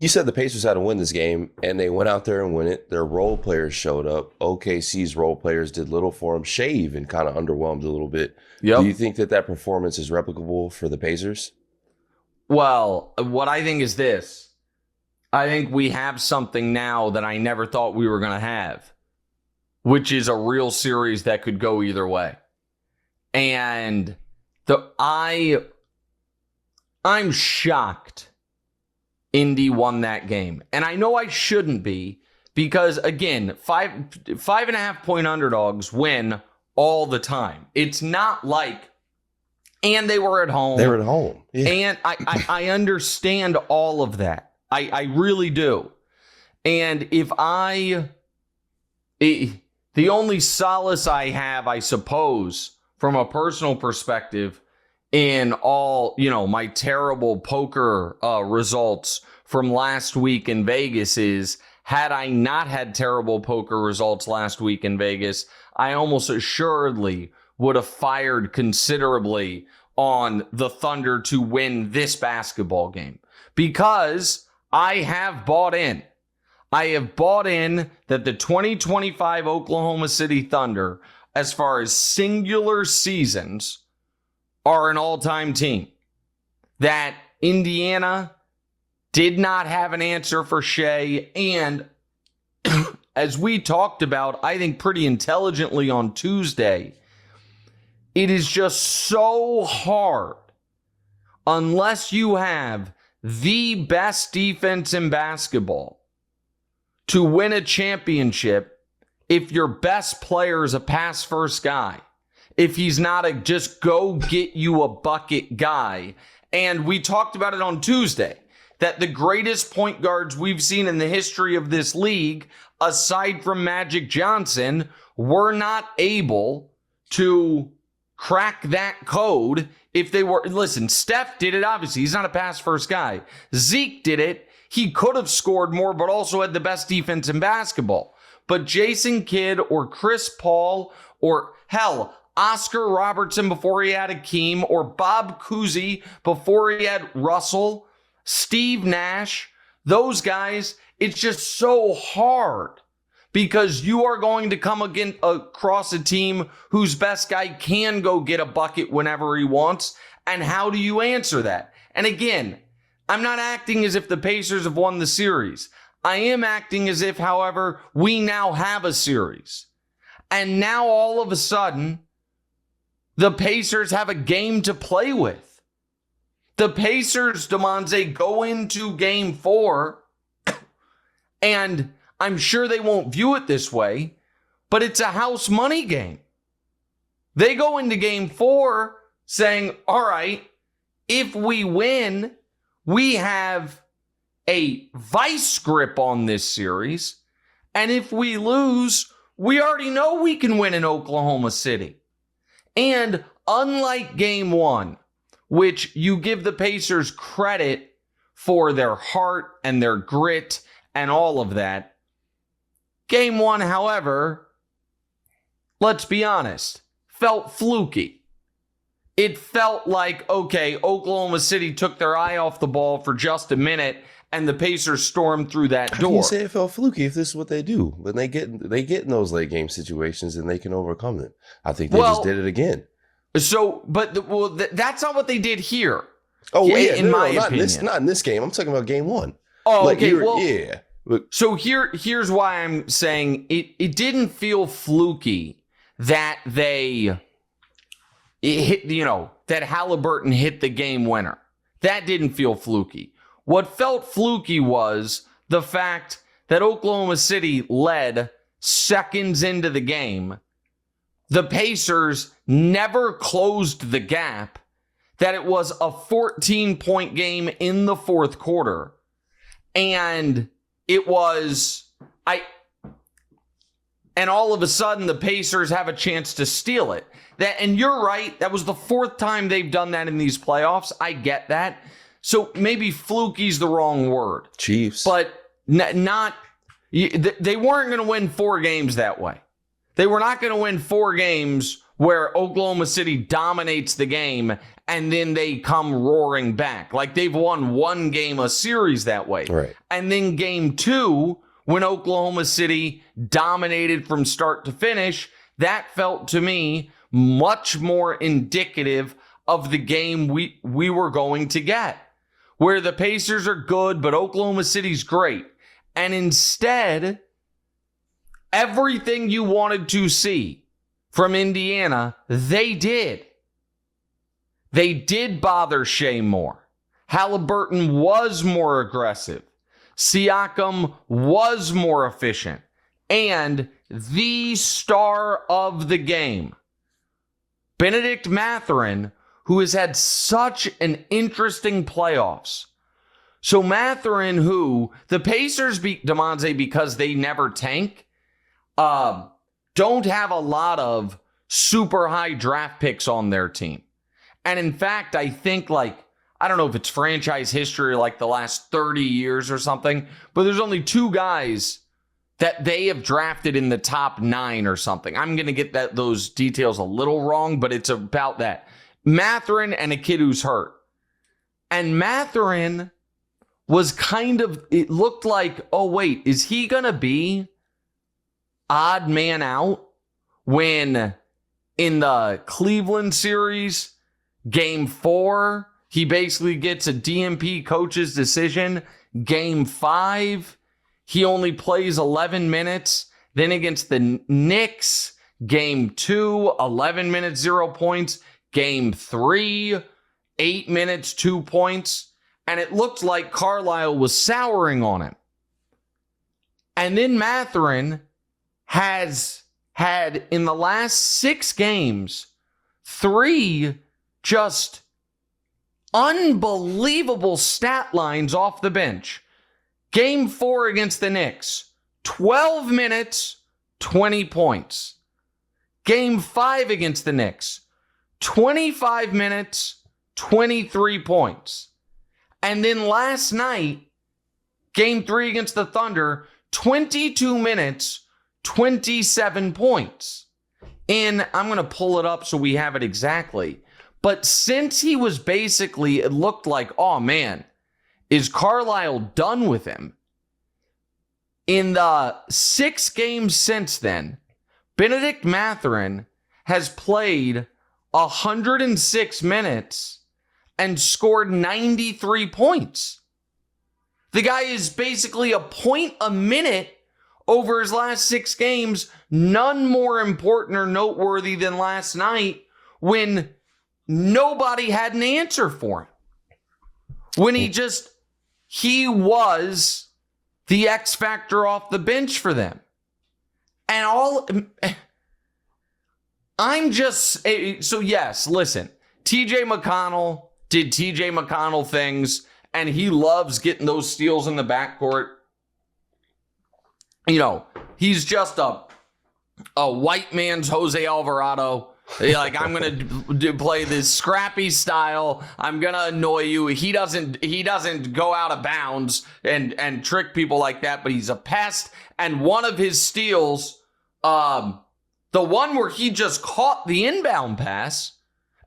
You said the Pacers had to win this game, and they went out there and win it. Their role players showed up. OKC's role players did little for them. Shave and kind of underwhelmed a little bit. Yep. Do you think that performance is replicable for the Pacers? Well, what I think is this. I think we have something now that I never thought we were going to have, which is a real series that could go either way. And I'm shocked Indy won that game. And I know I shouldn't be because, again, 5.5 point underdogs win all the time. It's not like, and they were at home. They were at home. Yeah. And I understand all of that. I really do. And the only solace I have, I suppose, from a personal perspective, in all, my terrible poker results from last week in Vegas is, had I not had terrible poker results last week in Vegas, I almost assuredly would have fired considerably on the Thunder to win this basketball game. Because I have bought in. I have bought in that the 2025 Oklahoma City Thunder, as far as singular seasons, are an all-time team. That Indiana did not have an answer for Shai, and as we talked about, I think pretty intelligently on Tuesday, it is just so hard, unless you have the best defense in basketball, to win a championship if your best player is a pass-first guy. If he's not a just go get you a bucket guy. And we talked about it on Tuesday, that the greatest point guards we've seen in the history of this league, aside from Magic Johnson, were not able to crack that code if they were. Listen, Steph did it, obviously. He's not a pass-first guy. Zeke did it. He could have scored more, but also had the best defense in basketball. But Jason Kidd or Chris Paul or, hell, Oscar Robertson before he had Akeem, or Bob Cousy before he had Russell, Steve Nash, those guys, it's just so hard because you are going to come across a team whose best guy can go get a bucket whenever he wants. And how do you answer that? And again, I'm not acting as if the Pacers have won the series. I am acting as if, however, we now have a series. And now all of a sudden, the Pacers have a game to play with. The Pacers, DeMonze, go into game 4, and I'm sure they won't view it this way, but it's a house money game. They go into game 4 saying, all right, if we win, we have a vice grip on this series, and if we lose, we already know we can win in Oklahoma City. And unlike game 1, which you give the Pacers credit for their heart and their grit and all of that, game 1, however, let's be honest, felt fluky. It felt like, okay, Oklahoma City took their eye off the ball for just a minute and the Pacers stormed through that door. How can you say it felt fluky if this is what they do? When they get in those late game situations and they can overcome it. I think they just did it again. So, but that's not what they did here. Oh, yeah, in my opinion. Not in this game. I'm talking about game 1. Oh, like okay. Well, yeah. Look. So here's why I'm saying it didn't feel fluky that that Haliburton hit the game winner. That didn't feel fluky. What felt fluky was the fact that Oklahoma City led seconds into the game. The Pacers never closed the gap, that it was a 14-point game in the fourth quarter. And it was, and all of a sudden the Pacers have a chance to steal it. And you're right, that was the 4th time they've done that in these playoffs. I get that. So maybe fluky's the wrong word. Chiefs. But not, they weren't going to win 4 games that way. They were not going to win 4 games where Oklahoma City dominates the game and then they come roaring back. Like they've won one game a series that way. Right. And then game 2, when Oklahoma City dominated from start to finish, that felt to me much more indicative of the game we were going to get, where the Pacers are good, but Oklahoma City's great. And instead, everything you wanted to see from Indiana, they did. They did bother Shai more. Haliburton was more aggressive. Siakam was more efficient. And the star of the game, Benedict Mathurin, who has had such an interesting playoffs. So Mathurin, who the Pacers beat DeMonte because they never tank, don't have a lot of super high draft picks on their team. And in fact, I think I don't know if it's franchise history like the last 30 years or something, but there's only 2 guys that they have drafted in the top 9 or something. I'm going to get those details a little wrong, but it's about that. Mathurin and a kid who's hurt. And Mathurin was it looked like, oh wait, is he going to be odd man out when in the Cleveland series, game 4, he basically gets a DNP coach's decision. Game 5, he only plays 11 minutes. Then against the Knicks, game 2, 11 minutes, 0 points. Game 3, 8 minutes, 2 points. And it looked like Carlisle was souring on him. And then Mathurin has had, in the last 6 games, 3 just unbelievable stat lines off the bench. Game 4 against the Knicks, 12 minutes, 20 points. Game 5 against the Knicks, 25 minutes, 23 points. And then last night, game 3 against the Thunder, 22 minutes, 27 points. And I'm going to pull it up so we have it exactly. But since he was basically, it looked like, oh man, is Carlisle done with him? In the 6 games since then, Benedict Mathurin has played 106 minutes and scored 93 points. The guy is basically a point a minute over his last 6 games, none more important or noteworthy than last night when nobody had an answer for him. When he was the X factor off the bench for them. And so yes, listen, TJ McConnell did TJ McConnell things, and he loves getting those steals in the backcourt. You know, he's just a white man's Jose Alvarado. Like, I'm going to play this scrappy style. I'm going to annoy you. He doesn't go out of bounds and trick people like that, but he's a pest. And one of his steals, the one where he just caught the inbound pass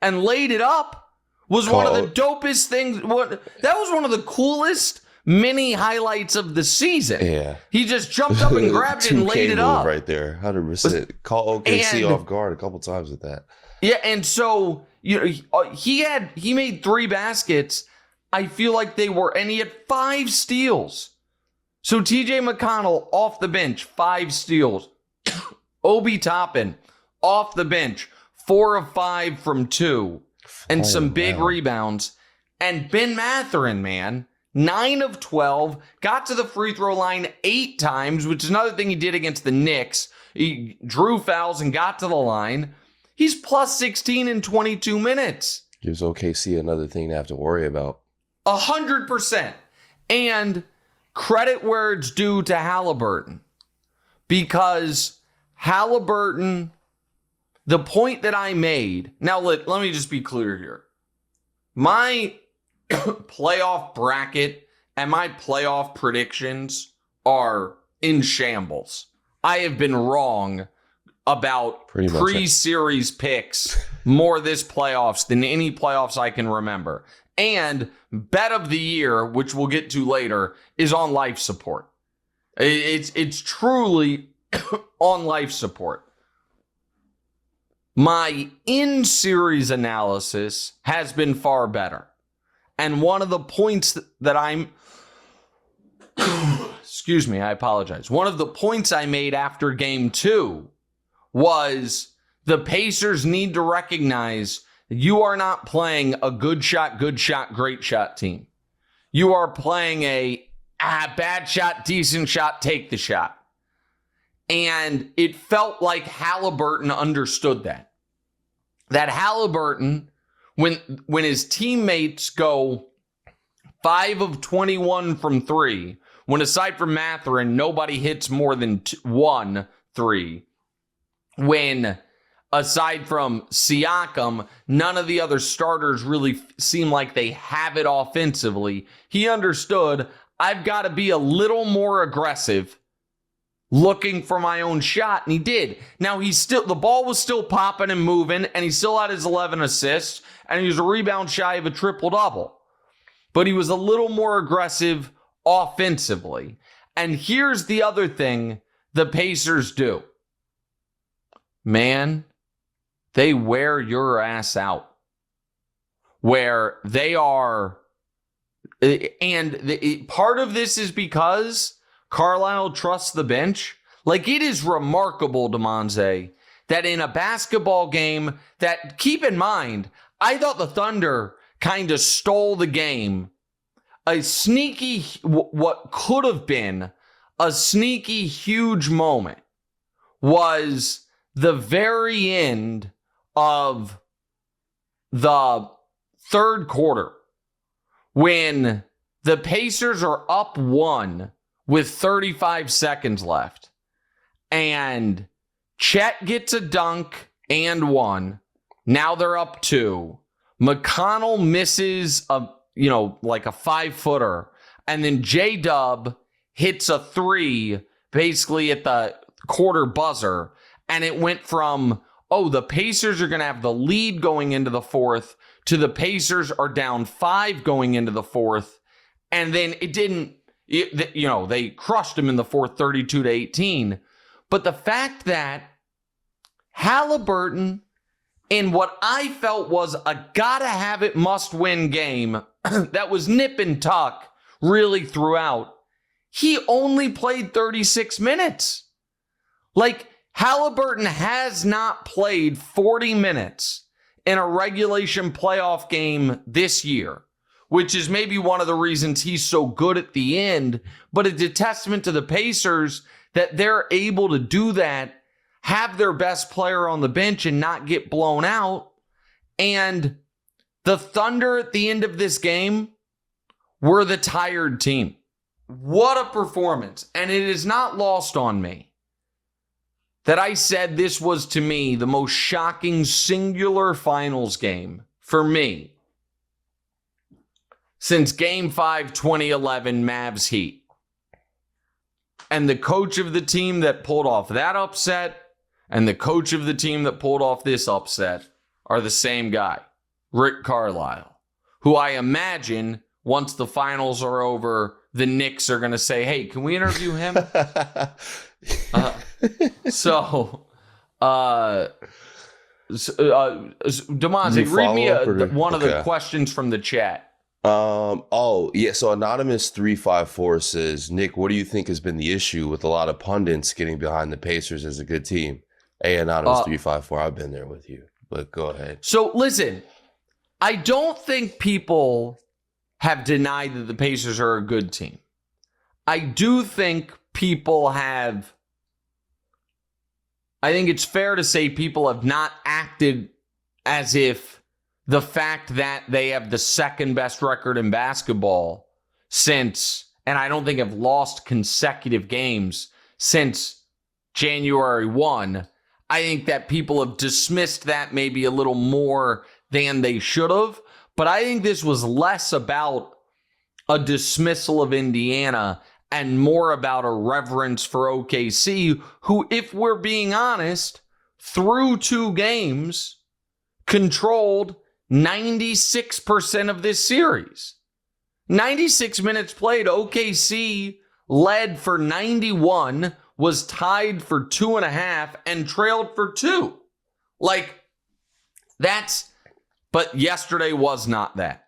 and laid it up, was one of the dopest things. That was one of the coolest mini highlights of the season. Yeah. He just jumped up and grabbed it and laid it up. Right there. 100%. Caught OKC off guard a couple times with that. Yeah, and so he made 3 baskets. I feel like and he had 5 steals. So TJ McConnell off the bench, 5 steals. Obi Toppin off the bench, 4 of 5 from 2. And some big rebounds. And Ben Mathurin, man, 9 of 12, got to the free throw line 8 times, which is another thing he did against the Knicks. He drew fouls and got to the line. He's plus 16 in 22 minutes. Gives OKC another thing to have to worry about. 100%. And credit where it's due to Haliburton. Because Haliburton, the point that I made, now let me just be clear here. My playoff bracket and my playoff predictions are in shambles. I have been wrong about Pretty much pre-series picks more this playoffs than any playoffs I can remember. And bet of the year, which we'll get to later, is on life support. It's truly on life support. My in-series analysis has been far better. And one of the points that I'm... Excuse me, I apologize. One of the points I made after game 2 was the Pacers need to recognize you are not playing a good shot, great shot team. You are playing a bad shot, decent shot, take the shot. And it felt like Haliburton understood that. That Haliburton, when his teammates go 5 of 21 from 3, when aside from Mathurin, nobody hits more than 1 3. When aside from Siakam, none of the other starters really seem like they have it offensively. He understood, I've got to be a little more aggressive looking for my own shot, and he did. Now, the ball was still popping and moving, and he still had his 11 assists, and he was a rebound shy of a triple-double. But he was a little more aggressive offensively. And here's the other thing the Pacers do. Man, they wear your ass out. Where they are, and part of this is because Carlisle trusts the bench. Like, it is remarkable, DeMonze, that in a basketball game that, keep in mind, I thought the Thunder kind of stole the game. A sneaky, what could have been a sneaky huge moment was the very end of the third quarter when the Pacers are up 1 with 35 seconds left. And Chet gets a dunk and 1. Now they're up 2. McConnell misses a 5-footer. And then J-Dub hits a 3 basically at the quarter buzzer. And it went from, the Pacers are going to have the lead going into the fourth to the Pacers are down 5 going into the fourth. And then it didn't, they crushed him in the fourth 32-18. But the fact that Haliburton, in what I felt was a gotta-have-it, must-win game that was nip and tuck really throughout, he only played 36 minutes. Like, Haliburton has not played 40 minutes in a regulation playoff game this year, which is maybe one of the reasons he's so good at the end, but it's a testament to the Pacers that they're able to do that, have their best player on the bench and not get blown out. And the Thunder at the end of this game were the tired team. What a performance. And it is not lost on me that I said this was, to me, the most shocking singular finals game for me since Game 5, 2011 Mavs Heat. And the coach of the team that pulled off that upset and the coach of the team that pulled off this upset are the same guy, Rick Carlisle, who I imagine once the finals are over, the Knicks are going to say, hey, can we interview him? DeMonte, read me one of the questions from the chat. So Anonymous 354 says, Nick, what do you think has been the issue with a lot of pundits getting behind the Pacers as a good team? Hey, Anonymous 354, I've been there with you, but go ahead. So listen, I don't think people have denied that the Pacers are a good team. I do think I think it's fair to say people have not acted as if the fact that they have the second best record in basketball since, and I don't think have lost consecutive games since January 1, I think that people have dismissed that maybe a little more than they should have. But I think this was less about a dismissal of Indiana and more about a reverence for OKC, who, if we're being honest, through 2 games, controlled 96% of this series. 96 minutes played, OKC led for 91, was tied for 2.5, and trailed for 2. But yesterday was not that.